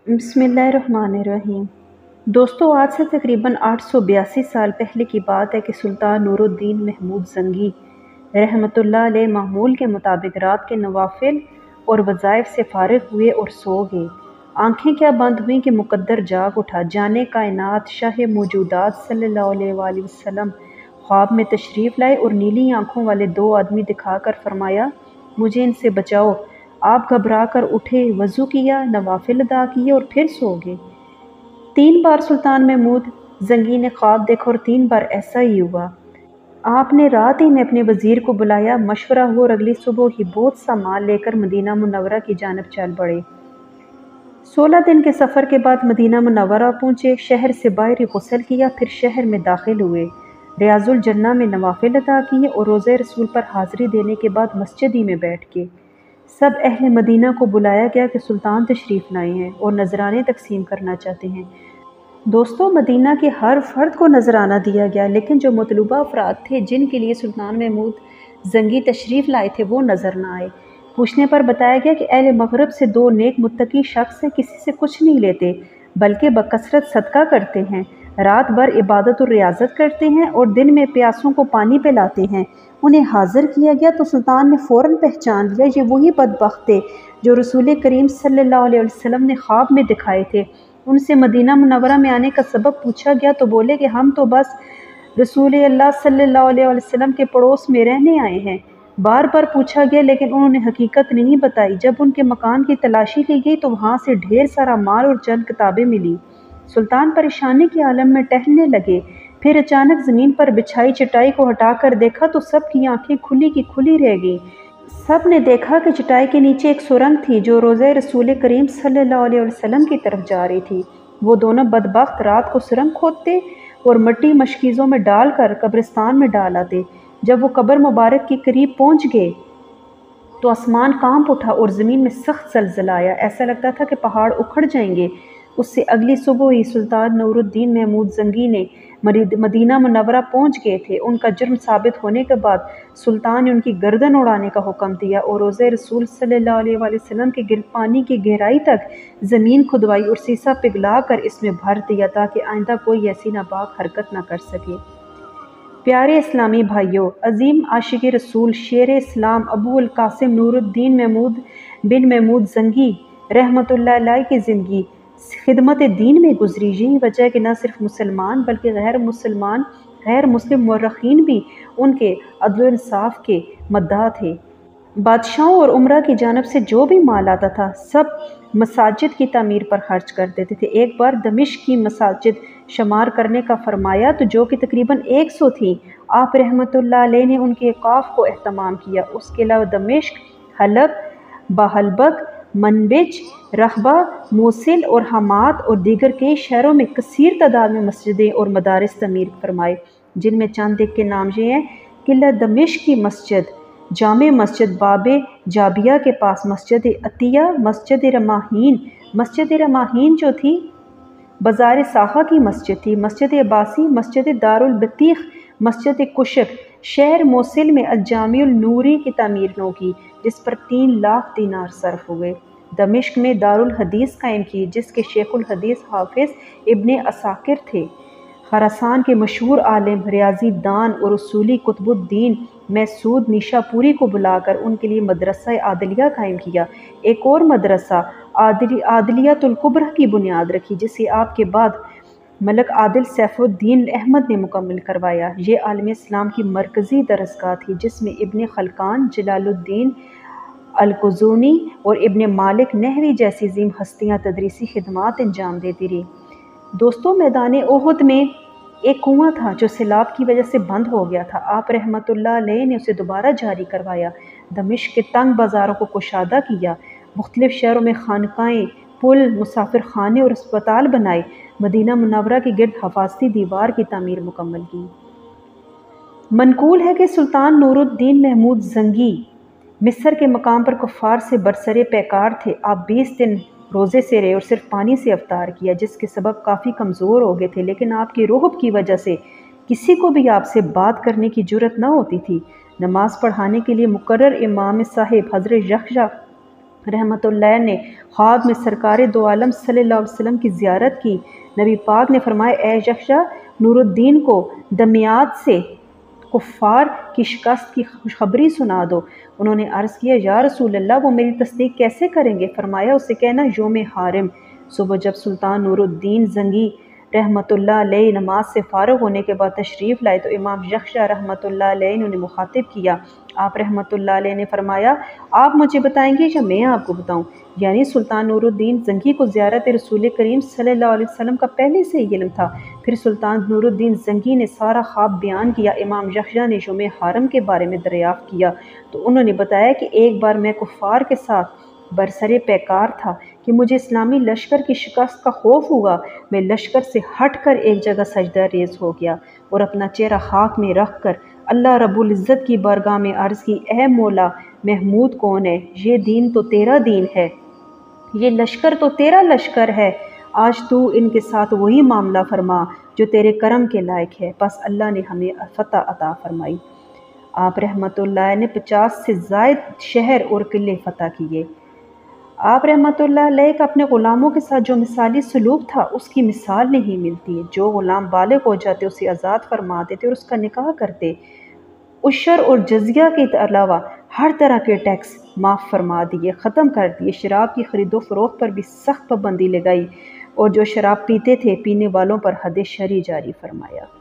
बिस्मिल्लाहिर्रहमानिर्रहीम। दोस्तों, आज से तकरीबन 882 साल पहले की बात है कि सुल्तान नूरुद्दीन महमूद ज़ंगी रहमतुल्लाह अलैह मामूल के मुताबिक रात के नवाफिल और वज़ाइफ से फ़ारिग हुए और सो गए। आंखें क्या बंद हुईं कि मुक़द्दर जाग उठा। जाने कायनात शाह मौजूदात सल्लल्लाहु अलैहि वसल्लम ख्वाब में तशरीफ़ लाए और नीली आंखों वाले दो आदमी दिखाकर फरमाया, मुझे इनसे बचाओ। आप घबरा कर उठे, वज़ू किया, नवाफिल अदा किए और फिर सो गए। 3 बार सुल्तान महमूद ज़ंगी ने ख्वाब देखा और 3 बार ऐसा ही हुआ। आपने रात ही में अपने वज़ीर को बुलाया, मशवरा हुआ और अगली सुबह ही बहुत सा माल लेकर मदीना मुनव्वरा की जानब चल पड़े। 16 दिन के सफ़र के बाद मदीना मुनव्वरा पहुँचे। शहर से बाहर ही गुस्ल किया, फिर शहर में दाखिल हुए। रियाजुल जन्ना में नवाफिल अदा किए और रोज़े रसूल पर हाज़िरी देने के बाद मस्जिद ही में बैठ के सब अहले मदीना को बुलाया गया कि सुल्तान तशरीफ़ लाए हैं और नजराने तकसीम करना चाहते हैं। दोस्तों, मदीना के हर फर्द को नजराना दिया गया, लेकिन जो मतलूबा अफराद थे जिनके लिए सुल्तान महमूद ज़ंगी तशरीफ़ लाए थे वो नज़र न आए। पूछने पर बताया गया कि अहले मगरब से 2 नेक मुत्तकी शख्स हैं, किसी से कुछ नहीं लेते बल्कि बकसरत सदका करते हैं, रात भर इबादत और रियाजत करते हैं और दिन में प्यासों को पानी पिलाते हैं। उन्हें हाज़िर किया गया तो सुल्तान ने फ़ौरन पहचान लिया, ये वही बदबख्त थे जो रसूल करीम सल्लल्लाहु अलैहि वसल्लम ने ख्वाब में दिखाए थे। उनसे मदीना मुनव्वरा में आने का सबब पूछा गया तो बोले कि हम तो बस रसूल अल्लाह सल्लल्लाहु अलैहि वसल्लम के पड़ोस में रहने आए हैं। बार बार पूछा गया लेकिन उन्होंने हकीकत नहीं बताई। जब उनके मकान की तलाशी ली गई तो वहाँ से ढेर सारा माल और चंद किताबें मिली। सुल्तान परेशानी के आलम में टहलने लगे। फिर अचानक ज़मीन पर बिछाई चटाई को हटाकर देखा तो सब की आंखें खुली की खुली रह गईं। सब ने देखा कि चटाई के नीचे एक सुरंग थी जो रोज़े रसूल करीम सल्लल्लाहु अलैहि वसल्लम की तरफ जा रही थी। वो दोनों बदबख्त रात को सुरंग खोदते और मिट्टी मशकीज़ों में डालकर कब्रिस्तान में डाल आते। जब वो कब्र मुबारक के करीब पहुंच गए तो आसमान कांप उठा और ज़मीन में सख्त ज़लज़ला आया। ऐसा लगता था कि पहाड़ उखड़ जाएंगे। उससे अगली सुबह ही सुल्तान नूरुद्दीन महमूद ज़ंगी ने मदीना मुनव्वरा पहुंच गए थे। उनका जुर्म साबित होने के बाद सुल्तान ने उनकी गर्दन उड़ाने का हुक्म दिया और रोज़े रसूल सल्लल्लाहु अलैहि वसल्लम के गिरद पानी की गहराई तक ज़मीन खुदवाई और सीसा पिघला कर इसमें भर दिया ताकि आइंदा कोई ऐसी नापाक हरकत न कर सके। प्यारे इस्लामी भाइयों, अजीम आशिक रसूल शेर इस्लाम अबू अल कासिम नूरुद्दीन महमूद बिन महमूद ज़ंगी रहमतुल्लाह अलैह की ज़िंदगी खिदमत दीन में गुजरी। यही वजह है कि न सिर्फ मुसलमान बल्कि गैर मुस्लिम मुर्रखीन भी उनके अदल इंसाफ के मद्दाह थे। बादशाहों और उमरा की जानब से जो भी माल आता था सब मसाजिद की तामीर पर खर्च कर देते थे। एक बार दमिश्क की मसाजिद शुमार करने का फरमाया तो जो कि तकरीबन 100 थी। आप रहमतुल्लाह अलैह ने उनके औकाफ को एहतमाम किया। उसके अलावा दमिश्क, हलब, बहलबक, मनबिज, रखबा, मोसिल और हमात और दीगर कई शहरों में कसीर तादाद में मस्जिदें और मदारिस तमीर फरमाए, जिनमें चंद एक के नाम ये हैं: किला दमिश्क की मस्जिद, जामे मस्जिद बाबे जाबिया के पास मस्जिद अतिया, मस्जिद रमाहीन जो थी बाज़ार साखा की मस्जिद थी, मस्जिद अब्बासी, मस्जिद दारुल बतीख, मस्जिद कुशक। शहर मोसिल में अल-जामिउल नूरी की तामीर नो की, जिस पर 3 लाख दीनार सर्फ हुए। दमिश्क में दारुल हदीस कायम की, जिसके शेखुल हदीस हाफिज इब्ने असाकिर थे। खरासान के मशहूर आलिम, रियाजी दान और उसूली कुतुबुद्दीन मैसूद निशापुरी को बुलाकर उनके लिए मदरसा आदिलिया कायम किया। एक और मदरसा आदिलियातुल कुबरा की बुनियाद रखी, जिसे आपके बाद मलक आदिल सैफुद्दीन अहमद ने मुकम्मल करवाया। ये आलम इस्लाम की मरकज़ी दरसगाह थी, जिसमें इब्ने खलकान, जलालुद्दीन अल-कुज़ूनी और इब्ने मालिक नहवी जैसी अजीम हस्तियाँ तदरीसी खिदमात अंजाम देती रही। दोस्तों, मैदान ओहद में एक कुआं था जो सैलाब की वजह से बंद हो गया था। आप रहमतुल्लाह अलैह ने उसे दोबारा जारी करवाया। दमिश्क के तंग बाज़ारों को कुशादा किया। मुख्तलिफ शहरों में खानकाएँ, पुल, मुसाफिर खाने और अस्पताल बनाए। मदीना मुनव्वरा के गिर्द हफाजती दीवार की तामीर मुकम्मल की। मनकूल है कि सुल्तान नूरुद्दीन महमूद ज़ंगी मिस्र के मकाम पर कुफ़ार से बरसरे पैकार थे। आप 20 दिन रोज़े से रहे और सिर्फ पानी से अफ्तार किया, जिसके सबब काफ़ी कमज़ोर हो गए थे, लेकिन आपकी रूह की वजह से किसी को भी आपसे बात करने की जुर्रत न होती थी। नमाज पढ़ाने के लिए मुकर्रर इमाम साहिब हज़रत यहया رحمۃ اللہ نے خواب میں سرکار دو عالم صلی اللہ علیہ وسلم کی زیارت کی۔ نبی پاک نے فرمایا، اے یکشا نور الدین کو دمیات سے کفار کی شکست کی خوشخبری سنا دو۔ انہوں نے عرض کیا، یا رسول اللہ، وہ میری تصدیق کیسے کریں گے؟ فرمایا، اسے کہنا یوم حارم۔ صبح جب سلطان نور الدین زنگی رحمۃ اللہ علیہ نماز سے فارغ ہونے کے بعد تشریف لائے تو امام یکشا رحمۃ اللہ علیہ نے انہیں مخاطب کیا۔ آپ رحمۃ اللہ علیہ نے فرمایا، آپ مجھے بتائیں گے یا میں آپ کو بتاؤں؟ یعنی سلطان نور الدین زنگی کو زیارت رسول کریم صلی اللہ علیہ وسلم کا پہلے سے ہی علم تھا۔ پھر سلطان نور الدین زنگی نے سارا خواب بیان کیا۔ امام یکشا نے یوم حرم کے بارے میں دریافت کیا تو انہوں نے بتایا کہ ایک بار میں کفار کے ساتھ برسرے پیکار تھا کہ مجھے اسلامی لشکر کی شکست کا خوف ہوا۔ میں لشکر سے ہٹ کر ایک جگہ سجدہ ریز ہو گیا اور اپنا چہرہ خاک میں رکھ کر اللہ رب العزت کی بارگاہ میں عرض کی، اے مولا، محمود کون ہے؟ یہ دین تو تیرا دین ہے، یہ لشکر تو تیرا لشکر ہے۔ آج تو ان کے ساتھ وہی معاملہ فرما جو تیرے کرم کے لائق ہے۔ بس اللہ نے ہمیں فتح عطا فرمائی۔ آپ رحمۃ اللہ نے 50 سے زائد شہر اور قلعے فتح کیے۔ آپ رحمۃ اللہ علیہ کا اپنے غلاموں کے ساتھ جو مثالی سلوک تھا، اس کی مثال نہیں ملتی۔ جو غلام بالغ ہو جاتے اسے آزاد فرما دیتے اور اس کا نکاح کرتے۔ عشر اور جزیہ کے علاوہ ہر طرح کے ٹیکس معاف فرما دیے، ختم کر دیے۔ شراب کی خرید و فروخت پر بھی سخت پابندی لگائی اور جو شراب پیتے تھے، پینے والوں پر حد شرعی جاری فرمایا۔